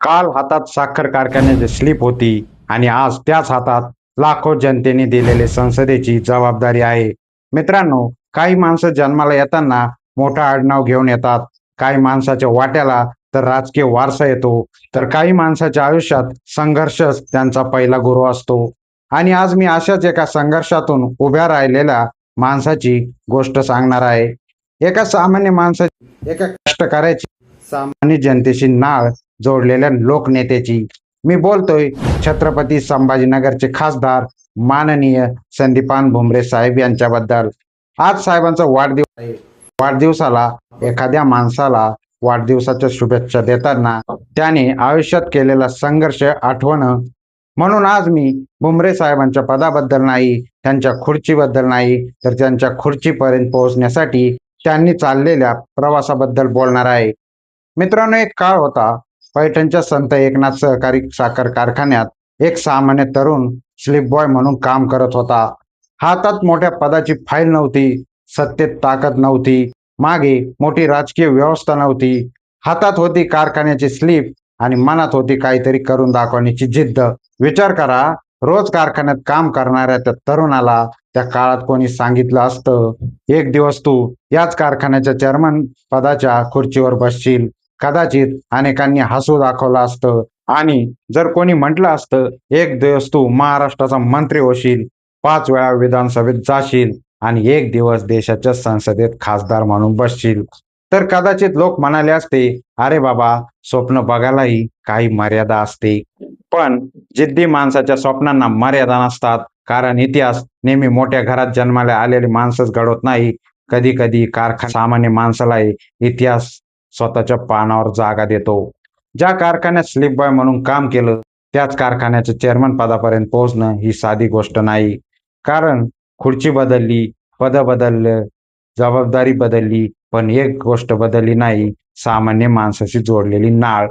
काल हातात साखर कारखान्याची स्लिप होती आणि आज त्याच हातात लाखो जनतेने दिलेली संसदेची जबाबदारी आहे. मित्रांनो, काही माणसं जन्माला येताना मोठं आडनाव घेऊन येतात. काही माणसाच्या वाट्याला तर राजकीय वारसा येतो, तर काही माणसाच्या आयुष्यात संघर्षच त्यांचा पहिला गुरु असतो. आणि आज मी अशाच एका संघर्षातून उभ्या राहिलेल्या माणसाची गोष्ट सांगणार आहे. एका सामान्य माणसाची, एका कष्टकऱ्याची, सामान्य जनतेशी नाळ जोडलेल्या लोकनेत्याची. मी बोलतोय छत्रपती संभाजीनगरचे खासदार माननीय संदीपान भुमरे साहेब यांच्याबद्दल. आज साहेबांचा वाढदिवस आहे. वाढदिवसाला एखाद्या माणसाला वाढदिवसाच्या शुभेच्छा देताना त्याने आयुष्यात केलेला संघर्ष आठवणं, म्हणून आज मी भुमरे साहेबांच्या पदाबद्दल नाही, त्यांच्या खुर्चीबद्दल नाही, तर त्यांच्या खुर्चीपर्यंत पोहोचण्यासाठी त्यांनी चाललेल्या प्रवासाबद्दल बोलणार आहे. मित्रांनो, एक काळ होता. पैठणच्या संत एकनाथ सहकारी साखर कारखान्यात एक सामान्य तरुण स्लिप बॉय म्हणून काम करत होता. हातात मोठ्या पदाची फाईल नव्हती, सत्तेत ताकद नव्हती, मागे मोठी राजकीय व्यवस्था नव्हती. हातात होती कारखान्याची स्लिप आणि मनात होती काहीतरी करून दाखवण्याची जिद्द. विचार करा, रोज कारखान्यात काम करणाऱ्या त्या तरुणाला त्या काळात कोणी सांगितलं असतं, एक दिवस तू याच कारखान्याच्या चेअरमन पदाच्या खुर्चीवर बसशील. कदाचित अनेकांनी हसू दाखवलं असतं आणि जर कोणी म्हटलं असतं, एक दिवस तू महाराष्ट्राचा मंत्री होशील, 5 वेळा विधानसभेत जाशील आणि एक दिवस देशाच्या संसदेत खासदार म्हणून बसशील, तर कदाचित लोक म्हणाले असते, अरे बाबा, स्वप्न बघायलाही काही मर्यादा असते. पण जिद्दी माणसाच्या स्वप्नांना मर्यादा नसतात, कारण इतिहास नेहमी मोठ्या घरात जन्माला आलेली माणसंच घडवत नाही. कधी कधी कारखाना सामान्य माणसालाही इतिहास स्वतःच्या पानावर जागा देतो. ज्या कारखान्यात स्लिप बॉय म्हणून काम केलं, त्याच कारखान्याच्या चेअरमन पदापर्यंत पोहोचणं ही साधी गोष्ट नाही. कारण खुर्ची बदलली, पद बदललं, जबाबदारी बदलली, पण एक गोष्ट बदलली नाही, सामान्य माणसाशी जोडलेली नाळ.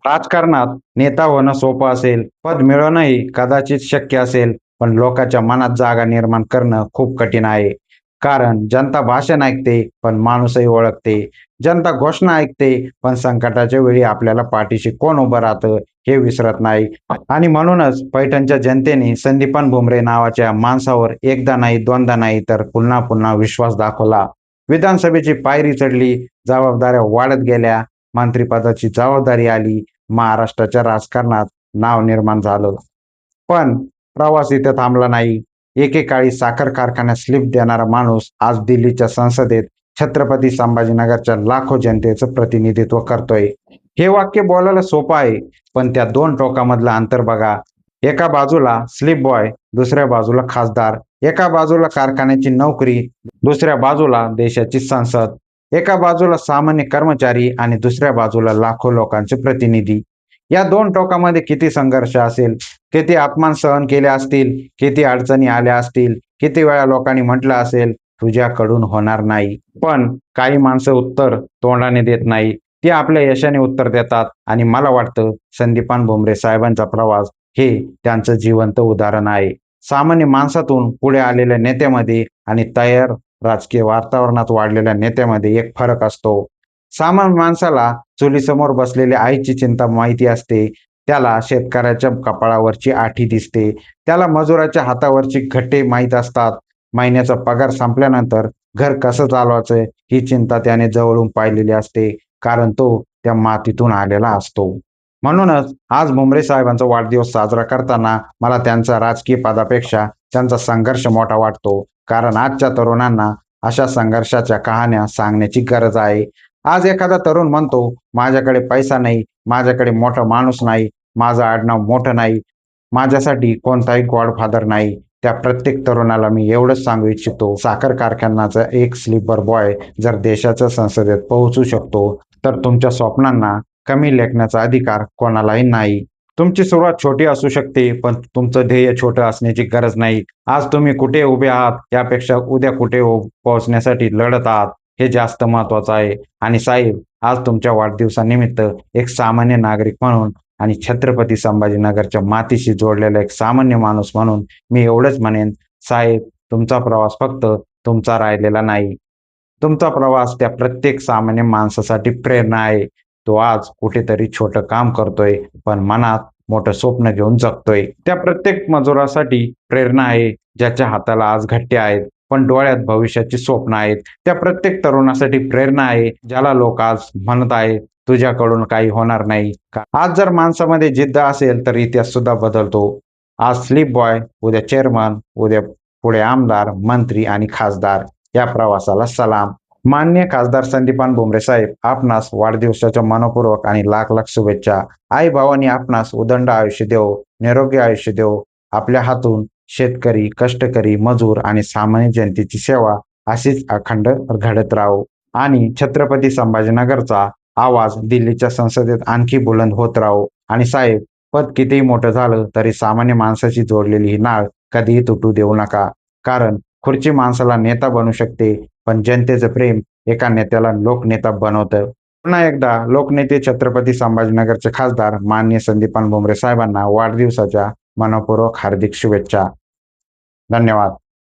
राजकारणात नेता होणं सोपं असेल, पद मिळवणंही कदाचित शक्य असेल, पण लोकांच्या मनात जागा निर्माण करणं खूप कठीण आहे. कारण जनता भाषण ऐकते, पण माणूसही ओळखते. जनता घोषणा ऐकते, पण संकटाच्या वेळी आपल्याला पाठीशी कोण उभं राहतं हे विसरत नाही. आणि म्हणूनच पैठणच्या जनतेने संदीपान भुमरे नावाच्या माणसावर एकदा नाही, दोनदा नाही, तर पुन्हा पुन्हा विश्वास दाखवला. विधानसभेची पायरी चढली, जबाबदाऱ्या वाढत गेल्या, मंत्रिपदाची जबाबदारी आली, महाराष्ट्राच्या राजकारणात नाव निर्माण झालं. पण प्रवास इथे थांबला नाही. एकेकाळी साखर कारखान्यात स्लिप देणारा माणूस आज दिल्लीच्या संसदेत छत्रपती संभाजीनगरच्या लाखो जनतेचं प्रतिनिधित्व करतोय. हे वाक्य बोलायला सोपं आहे, पण त्या दोन टोकामधलं अंतर बघा. एका बाजूला स्लिप बॉय, दुसऱ्या बाजूला खासदार. एका बाजूला कारखान्याची नोकरी, दुसऱ्या बाजूला देशाची संसद. एका बाजूला सामान्य कर्मचारी आणि दुसऱ्या बाजूला लाखो लोकांचे प्रतिनिधी. या दोन टोकामध्ये किती संघर्ष असेल, किती अपमान सहन केले असतील, किती अडचणी आल्या असतील, किती वेळा लोकांनी म्हटलं असेल, तुझ्याकडून होणार नाही. पण काही माणसं उत्तर तोंडाने देत नाही, ती आपल्या यशाने उत्तर देतात. आणि मला वाटतं संदीपान भुमरे साहेबांचा प्रवास हे त्यांचं जिवंत उदाहरण आहे. सामान्य माणसातून पुढे आलेल्या नेत्यामध्ये आणि तयार राजकीय वातावरणात वाढलेल्या नेत्यामध्ये एक फरक असतो. सामान्य माणसाला चुलीसमोर बसलेल्या आईची चिंता माहिती असते, त्याला शेतकऱ्याच्या कपाळावरची आठी दिसते, त्याला मजुराच्या हातावरची घट्टे माहीत असतात. महिन्याचा पगार संपल्यानंतर घर कसं चालवायचं ही चिंता त्याने जवळून पाहिलेली असते, कारण तो त्या मातीतून आलेला असतो. म्हणूनच आज भुमरे साहेबांचा वाढदिवस साजरा करताना मला त्यांचा राजकीय पदापेक्षा त्यांचा संघर्ष मोठा वाटतो. कारण आजच्या तरुणांना अशा संघर्षाच्या कहाण्या सांगण्याची गरज आहे. आज एखादा तरुण म्हणतो, माझ्याकडे पैसा नाही, माझ्याकडे मोठा माणूस नाही, माझं आडनाव मोठं नाही, माझ्यासाठी कोणताही गॉडफादर नाही. त्या प्रत्येक तरुणाला मी एवढंच सांगू इच्छितो, साखर कारखान्याचा एक स्लीपर बॉय जर देशाच्या संसदेत पोहोचू शकतो, तर तुमच्या स्वप्नांना कमी लेखण्याचा अधिकार कोणालाही नाही. तुमची सुरुवात छोटी असू शकते, पण तुमचं ध्येय छोटं असण्याची गरज नाही. आज तुम्ही कुठे उभे आहात यापेक्षा उद्या कुठे पोहोचण्यासाठी लढत आहात हे जास्त महत्वाचं आहे. आणि साहेब, आज तुमच्या वाढदिवसानिमित्त एक सामान्य नागरिक म्हणून आणि छत्रपती संभाजीनगरच्या मातीशी जोडलेला एक सामान्य माणूस म्हणून मी एवढंच म्हणेन, साहेब, तुमचा प्रवास फक्त तुमचा राहिलेला नाही. तुमचा प्रवास त्या प्रत्येक सामान्य माणसासाठी प्रेरणा आहे. तो आज कुठेतरी छोटं काम करतोय, पण मनात मोठं स्वप्न घेऊन जगतोय. त्या प्रत्येक मजुरासाठी प्रेरणा आहे, ज्याच्या हाताला आज घट्टे आहेत, पण डोळ्यात भविष्याची स्वप्न आहेत. त्या प्रत्येक तरुणासाठी प्रेरणा आहे, ज्याला लोक आज म्हणत आहेत, तुझ्याकडून काही होणार नाही. आज जर माणसामध्ये जिद्द असेल, तर इतिहास सुद्धा बदलतो. आज स्लीप बॉय, उद्या चेअरमन, उद्या पुढे आमदार, मंत्री आणि खासदार. या प्रवासाला सलाम. माननीय खासदार संदीपान भुमरे साहेब, आपणास वाढदिवसाच्या मनपूर्वक आणि लाख लाख शुभेच्छा. आई भावानी आपणास उदंड आयुष्य देवो, निरोगी आयुष्य देवो. आपल्या हातून शेतकरी, कष्टकरी, मजूर आणि सामान्य जनतेची सेवा अशीच अखंड घडत राहो आणि छत्रपती संभाजीनगरचा आवाज दिल्लीच्या संसदेत आणखी बुलंद होत राहो. आणि साहेब, पद कितीही मोठं झालं तरी सामान्य माणसाशी जोडलेली ही नाळ कधीही तुटू देऊ नका. कारण खुर्ची माणसाला नेता बनवू शकते, पण जनतेचं प्रेम एका नेत्याला लोकनेता बनवतं. पुन्हा एकदा लोकनेते छत्रपती संभाजीनगरचे खासदार माननीय संदीपान भुमरे साहेबांना वाढदिवसाच्या मनपूर्वक हार्दिक शुभेच्छा. धन्यवाद.